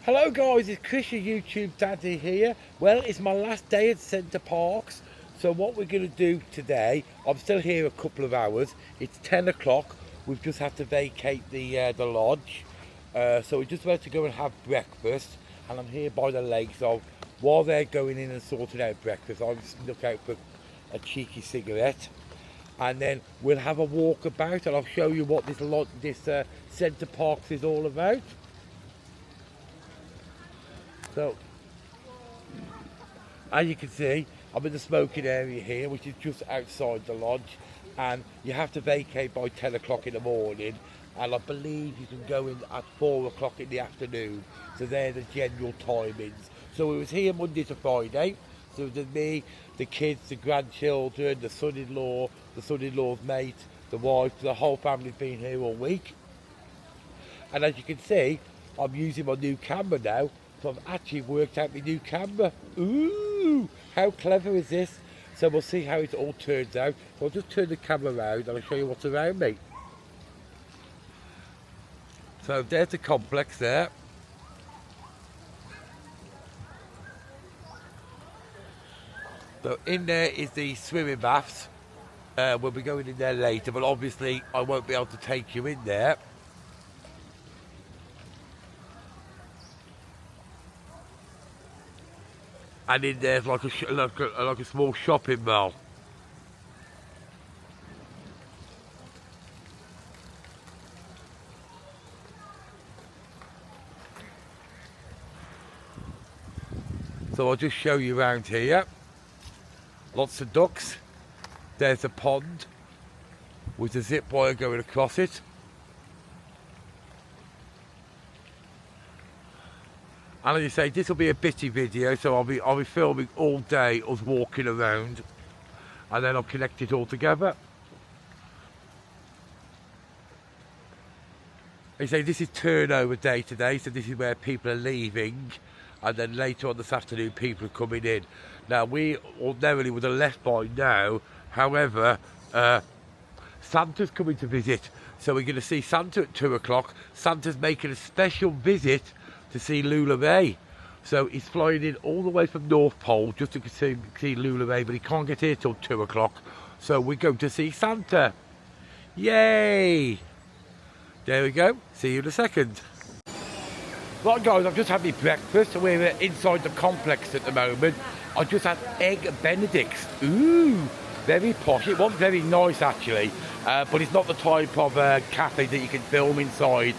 Hello guys, it's Chris, your YouTube daddy here. Well, it's my last day at Centre Parks. So what we're going to do today, I'm still here a couple of hours. It's 10 o'clock. We've just had to vacate the lodge. So we're just about to go and have breakfast. And I'm here by the lake. So while they're going in and sorting out breakfast, I'll just look out for a cheeky cigarette. And then we'll have a walk about and I'll show you what this Centre Parks is all about. So, as you can see, I'm in the smoking area here, which is just outside the lodge, and you have to vacate by 10 o'clock in the morning, and I believe you can go in at 4 o'clock in the afternoon, so they're the general timings. So we was here Monday to Friday, so it was me, the kids, the grandchildren, the son-in-law, the son-in-law's mate, the wife, the whole family's been here all week. And as you can see, I'm using my new camera now. So I've actually worked out my new camera. Ooh, how clever is this? So we'll see how it all turns out. So I'll just turn the camera around and I'll show you what's around me. So there's the complex there. So in there is the swimming baths. We'll be going in there later, but obviously I won't be able to take you in there. And in there's like a small shopping mall. So I'll just show you around here. Lots of ducks. There's a pond with a zip wire going across it. And as you say, this will be a bitty video, so I'll be filming all day us walking around, and then I'll connect it all together. They say this is turnover day today, so this is where people are leaving, and then later on this afternoon people are coming in. Now we ordinarily would have left by now, however, Santa's coming to visit, so we're going to see Santa at 2 o'clock. Santa's making a special visit to see Lula Bay. So he's flying in all the way from North Pole just to see Lula Bay, but he can't get here till 2 o'clock. So we're going to see Santa. Yay! There we go. See you in a second. Right guys, I've just had my breakfast. We're inside the complex at the moment. I just had egg benedicts. Ooh, very posh. It was very nice actually, but it's not the type of cafe that you can film inside.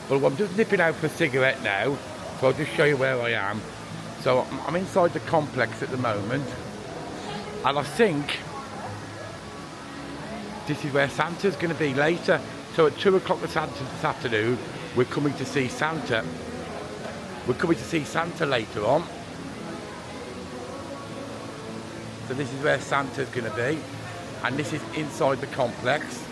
Well, I'm just nipping out for a cigarette now, so I'll just show you where I am. So I'm inside the complex at the moment, and I think this is where Santa's going to be later. So at 2 o'clock this afternoon, we're coming to see Santa. We're coming to see Santa later on. So this is where Santa's going to be, and this is inside the complex.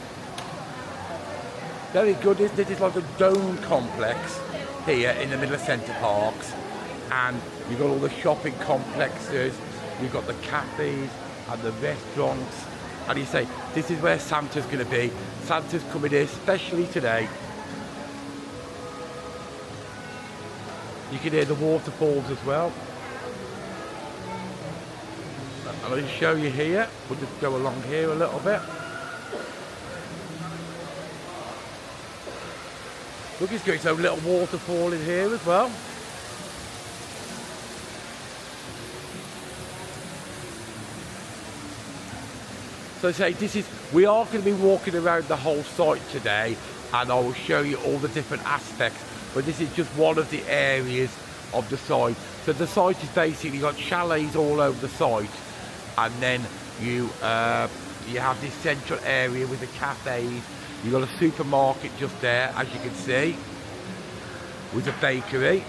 Very good, isn't it? It's like a dome complex here in the middle of Centre Parks, and you've got all the shopping complexes, you've got the cafes and the restaurants, and you say this is where Santa's going to be. Santa's coming here especially today. You can hear the waterfalls as well, and I'll just show you here. We'll just go along here a little bit. Look, it's got its own little waterfall in here as well. So say we are going to be walking around the whole site today, and I will show you all the different aspects, but this is just one of the areas of the site. So the site is basically got chalets all over the site, and then you have this central area with the cafes. You've got a supermarket just there, as you can see, with a bakery.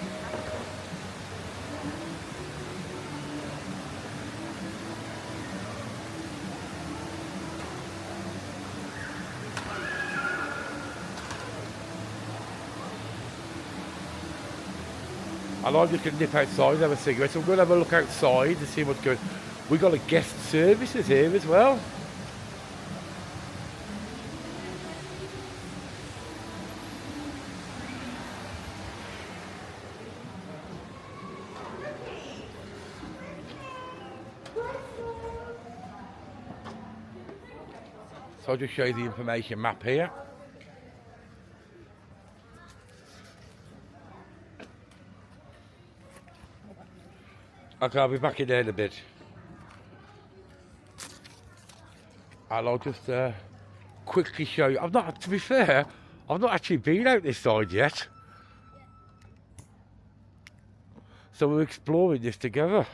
And I'm just going to nip outside and have a cigarette. So I'm going to have a look outside to see what's going on. We've got a guest services here as well. So I'll just show you the information map here. Okay, I'll be back in there in a bit. And I'll just quickly show you. To be fair, I've not actually been out this side yet. So we're exploring this together.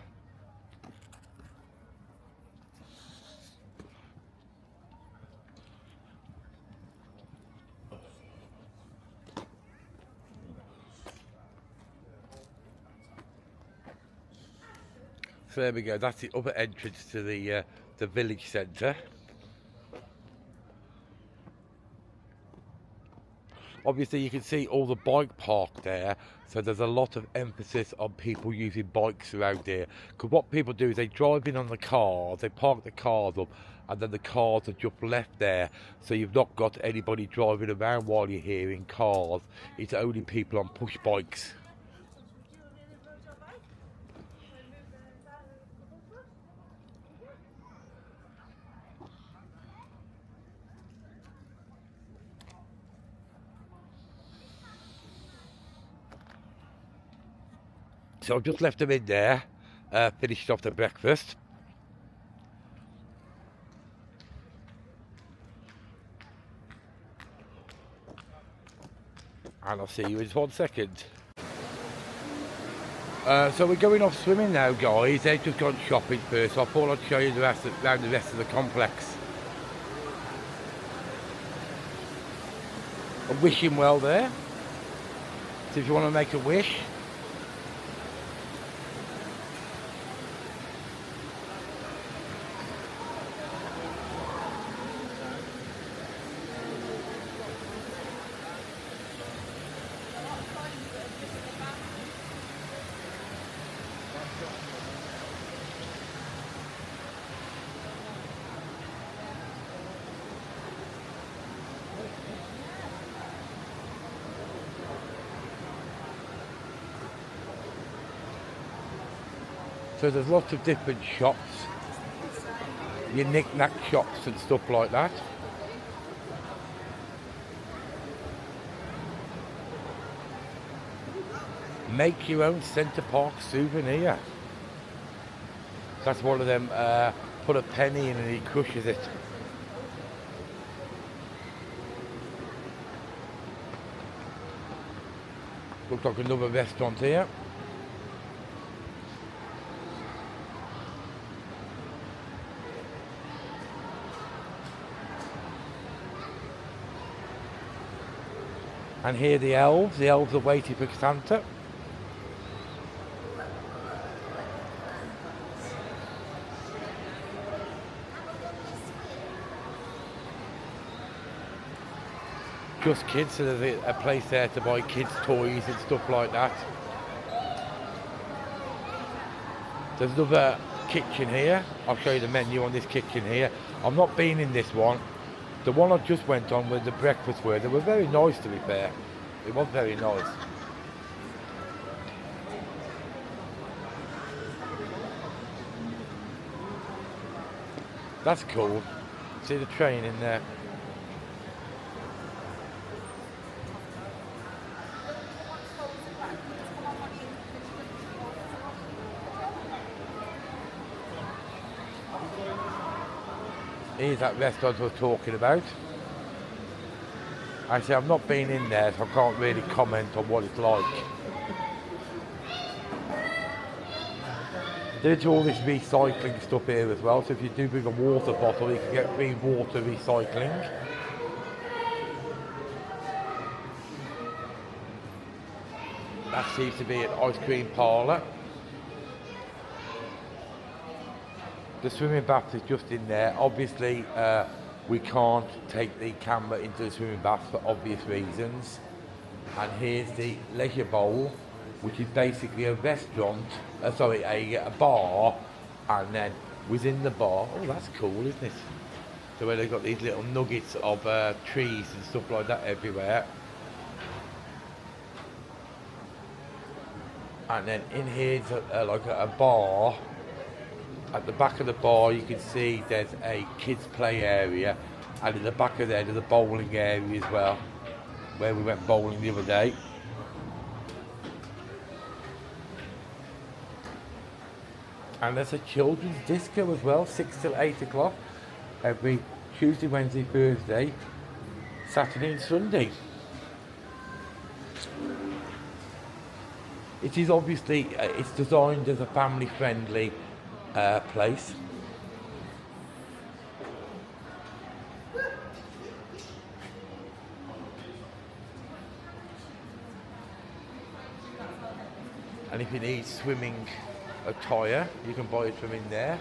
So there we go, that's the other entrance to the village centre. Obviously you can see all the bike park there, so there's a lot of emphasis on people using bikes around here. Because what people do is they drive in on the cars, they park the cars up, and then the cars are just left there. So you've not got anybody driving around while you're here in cars. It's only people on push bikes. So I've just left them in there, finished off the breakfast. And I'll see you in 1 second. So we're going off swimming now, guys. They've just gone shopping first, so I thought I'd show you around the rest of the complex. A wishing well there. So if you want to make a wish. So there's lots of different shops, your knick-knack shops and stuff like that. Make your own Centre Park souvenir. That's one of them, put a penny in and he crushes it. Looks like another restaurant here. And here the elves are waiting for Santa. Just kids, so there's a place there to buy kids' toys and stuff like that. There's another kitchen here. I'll show you the menu on this kitchen here. I've not been in this one. The one I just went on where the breakfast were, they were very nice, to be fair. It was very nice. That's cool. See the train in there. Here's that restaurant I was talking about. Actually, I've not been in there, so I can't really comment on what it's like. There's all this recycling stuff here as well, so if you do bring a water bottle, you can get free water recycling. That seems to be an ice cream parlour. The swimming bath is just in there. Obviously, we can't take the camera into the swimming bath for obvious reasons. And here's the leisure bowl, which is basically a restaurant, a bar, and then within the bar, oh, that's cool, isn't it? So where they've got these little nuggets of trees and stuff like that everywhere. And then in here is like a bar. At the back of the bar you can see there's a kids play area, And in the back of there, there's a bowling area as well, where we went bowling the other day. And there's a children's disco as well, 6 till 8 o'clock, every Tuesday, Wednesday, Thursday, Saturday and Sunday. It is obviously, it's designed as a family-friendly place. And if you need swimming attire, you can buy it from in there.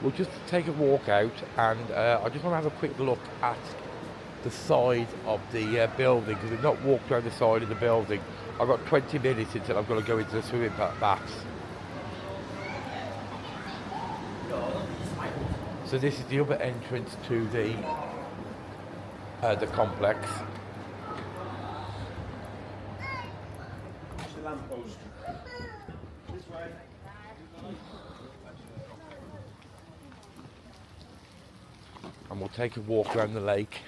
We'll just take a walk out, and I just want to have a quick look at the side of the building, because we've not walked around the side of the building. I've got 20 minutes until I've got to go into the swimming baths. So this is the other entrance to the complex. The lamppost. This way. And we'll take a walk around the lake.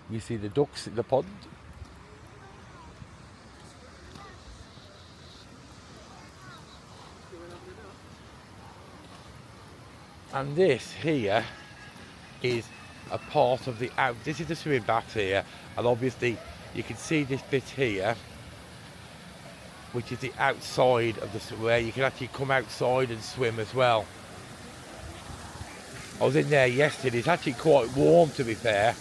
You see the ducks in the pond. And this here is a part of the this is the swimming bath here, and obviously you can see this bit here, which is the outside of the, where you can actually come outside and swim as well. I was in there yesterday. It's actually quite warm, to be fair.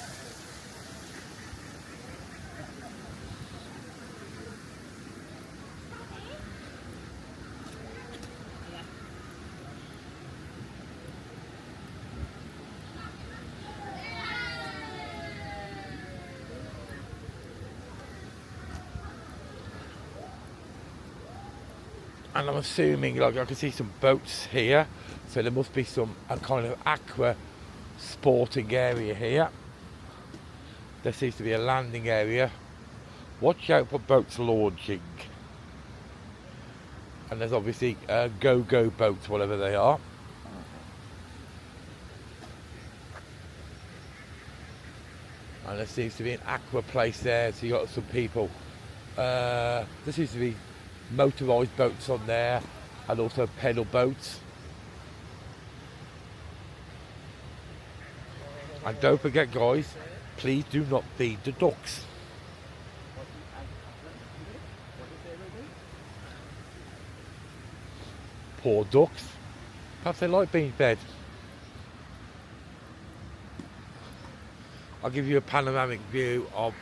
And I'm assuming, like, I can see some boats here, so there must be some a kind of aqua sporting area here. There seems to be a landing area. Watch out for boats launching. And there's obviously go-go boats, whatever they are. And there seems to be an aqua place there, so you got some people. There seems to be motorised boats on there, and also pedal boats. And don't forget, guys, please do not feed the ducks. Poor ducks. Perhaps they like being fed. I'll give you a panoramic view of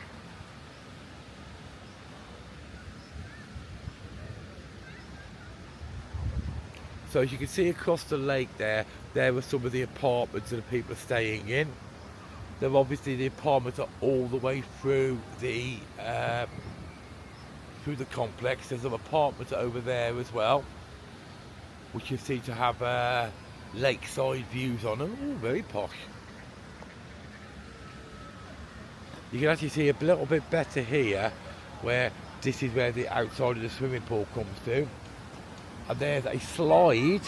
So as you can see across the lake there were some of the apartments that the people are staying in. They're obviously, the apartments are all the way through the complex. There's some apartments over there as well, which you seem to have lakeside views on them. Ooh, very posh. You can actually see a little bit better here, where this is where the outside of the swimming pool comes to. And there's a slide,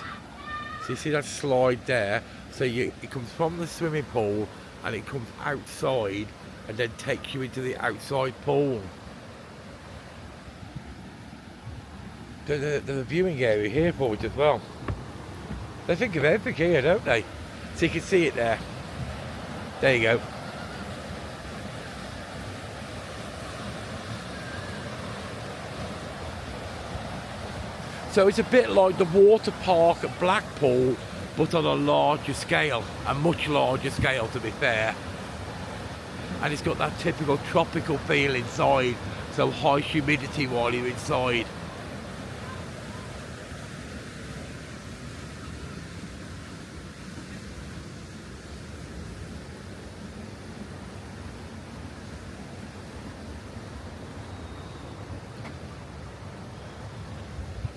so you see that slide there, so it comes from the swimming pool and it comes outside and then takes you into the outside pool. There's a viewing area here for it as well. They think of everything here, don't they? So you can see it there. There you go. So it's a bit like the water park at Blackpool, but on a larger scale, a much larger scale, to be fair. and it's got that typical tropical feel inside, so high humidity while you're inside.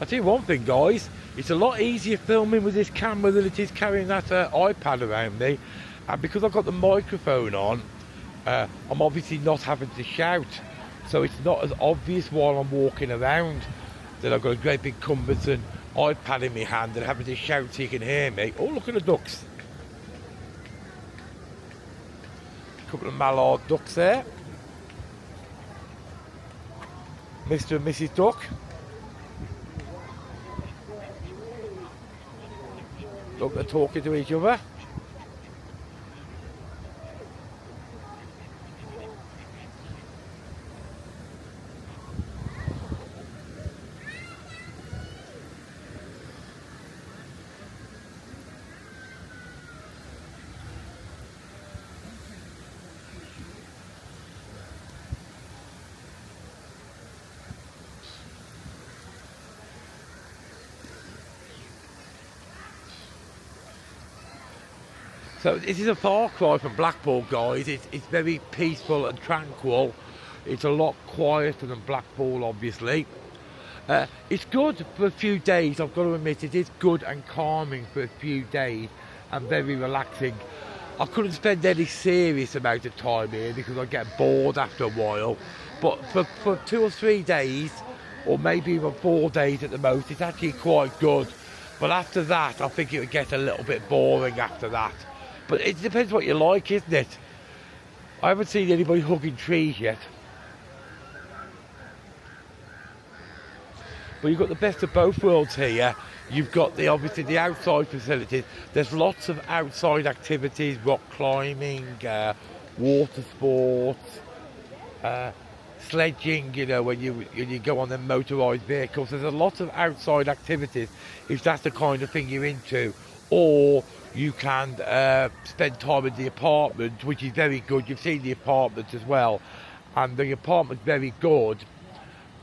I'll tell you one thing, guys, it's a lot easier filming with this camera than it is carrying that iPad around me, and because I've got the microphone on, I'm obviously not having to shout, so it's not as obvious while I'm walking around that I've got a great big cumbersome iPad in my hand and having to shout so you can hear me. Oh, look at the ducks. A couple of mallard ducks there. Mr. and Mrs. Duck. Look, they're talking to each other. So this is a far cry from Blackpool, guys. It's very peaceful and tranquil. It's a lot quieter than Blackpool, obviously. It's good for a few days, I've got to admit. It is good and calming for a few days and very relaxing. I couldn't spend any serious amount of time here because I get bored after a while. But for 2 or 3 days, or maybe even 4 days at the most, it's actually quite good. But after that, I think it would get a little bit boring after that. But it depends what you like, isn't it? I haven't seen anybody hugging trees yet. But you've got the best of both worlds here. You've got obviously the outside facilities. There's lots of outside activities, rock climbing, water sports, sledging, you know, when you go on the motorised vehicles. There's a lot of outside activities if that's the kind of thing you're into. Or you can spend time in the apartment, which is very good. You've seen the apartment as well, and the apartment's very good,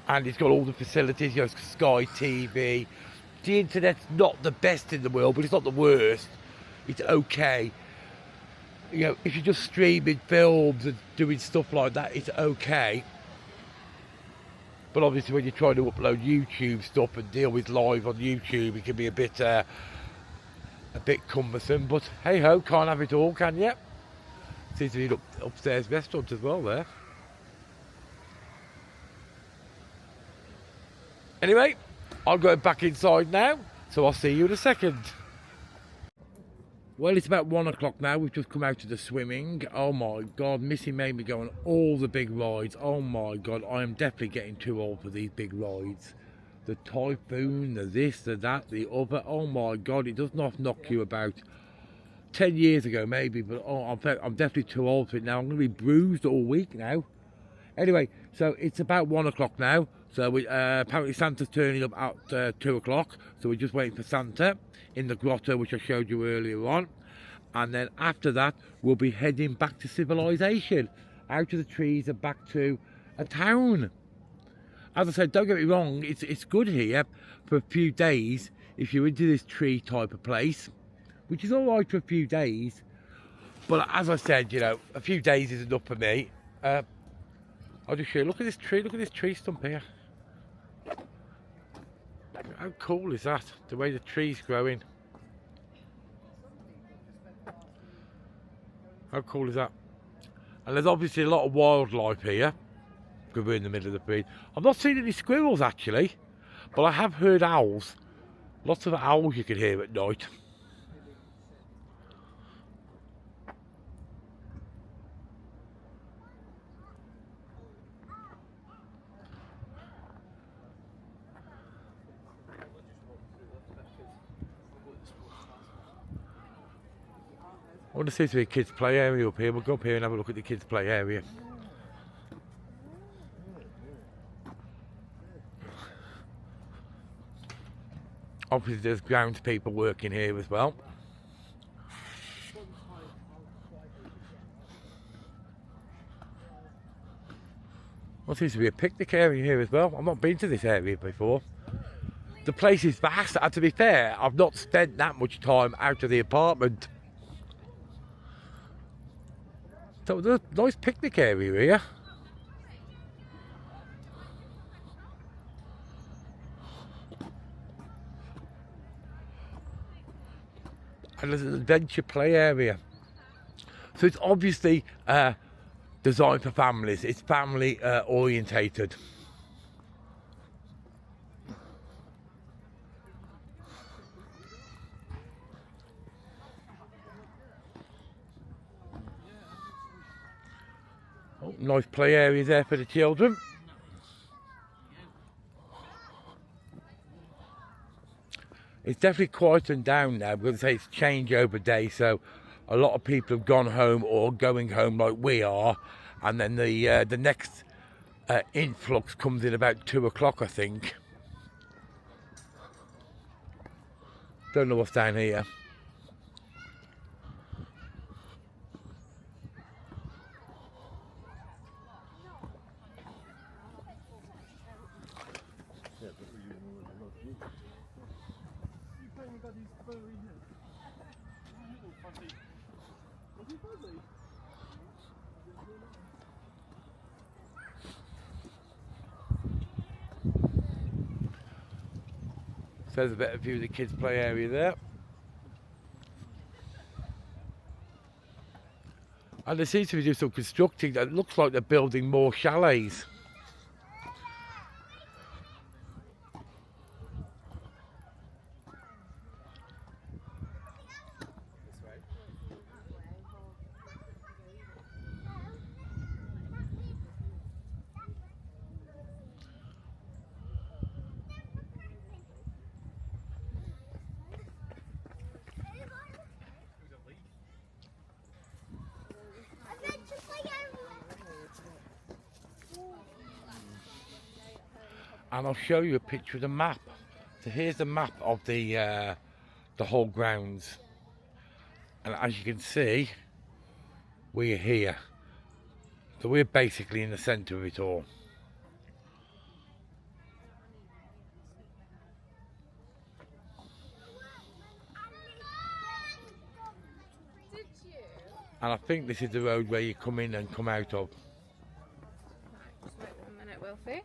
and it's got all the facilities, you know, Sky TV. The internet's not the best in the world, but it's not the worst. It's okay. You know, if you're just streaming films and doing stuff like that, it's okay. But obviously when you're trying to upload YouTube stuff and deal with live on YouTube, it can be a bit cumbersome, but hey ho, can't have it all, can you? Seems to be an upstairs restaurant as well there. Anyway, I'm going back inside now, so I'll see you in a second. Well, it's about 1 o'clock now. We've just come out of the swimming. Oh my God, Missy made me go on all the big rides. Oh my God, I am definitely getting too old for these big rides. The typhoon, the this, the that, the other. Oh my God, it does not knock you about. 10 years ago maybe, but I'm definitely too old for it now. I'm going to be bruised all week now. Anyway, so it's about 1 o'clock now. So apparently Santa's turning up at 2 o'clock. So we're just waiting for Santa in the grotto, which I showed you earlier on. And then after that, we'll be heading back to civilization, out of the trees and back to a town. As I said, don't get me wrong, it's good here for a few days if you're into this tree type of place, which is all right for a few days. But as I said, you know, a few days is enough for me. I'll just show you. Look at this tree stump here. How cool is that? The way the tree's growing. How cool is that? And there's obviously a lot of wildlife here, because we're in the middle of the field. I've not seen any squirrels actually, but I have heard owls. Lots of owls you can hear at night. I want to see if there's a kids' play area up here. We'll go up here and have a look at the kids' play area. Obviously there's grounds people working here as well. There seems to be a picnic area here as well. I've not been to this area before. The place is vast, and to be fair, I've not spent that much time out of the apartment. So there's a nice picnic area here. And there's an adventure play area. So it's obviously designed for families. It's family orientated. Oh, nice play area there for the children. It's definitely quietened down now because it's changeover day, so a lot of people have gone home or going home like we are, and then the next influx comes in about 2 o'clock, I think. Don't know what's down here. So there's a better view of the kids' play area there. And there seems to be doing some constructing that looks like they're building more chalets. And I'll show you a picture of the map. So here's the map of the whole grounds, and as you can see, we're here. So we're basically in the centre of it all. And I think this is the road where you come in and come out of. Just wait 1 minute, Wilfie.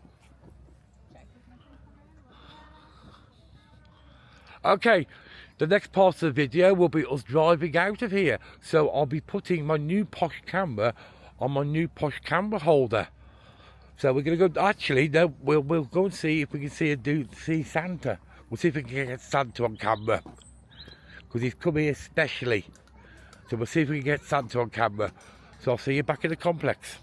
Okay, the next part of the video will be us driving out of here. So I'll be putting my new posh camera on my new posh camera holder. So we're going to go, actually, no, we'll go and see if we can see Santa. We'll see if we can get Santa on camera, because he's come here specially. So we'll see if we can get Santa on camera. So I'll see you back in the complex.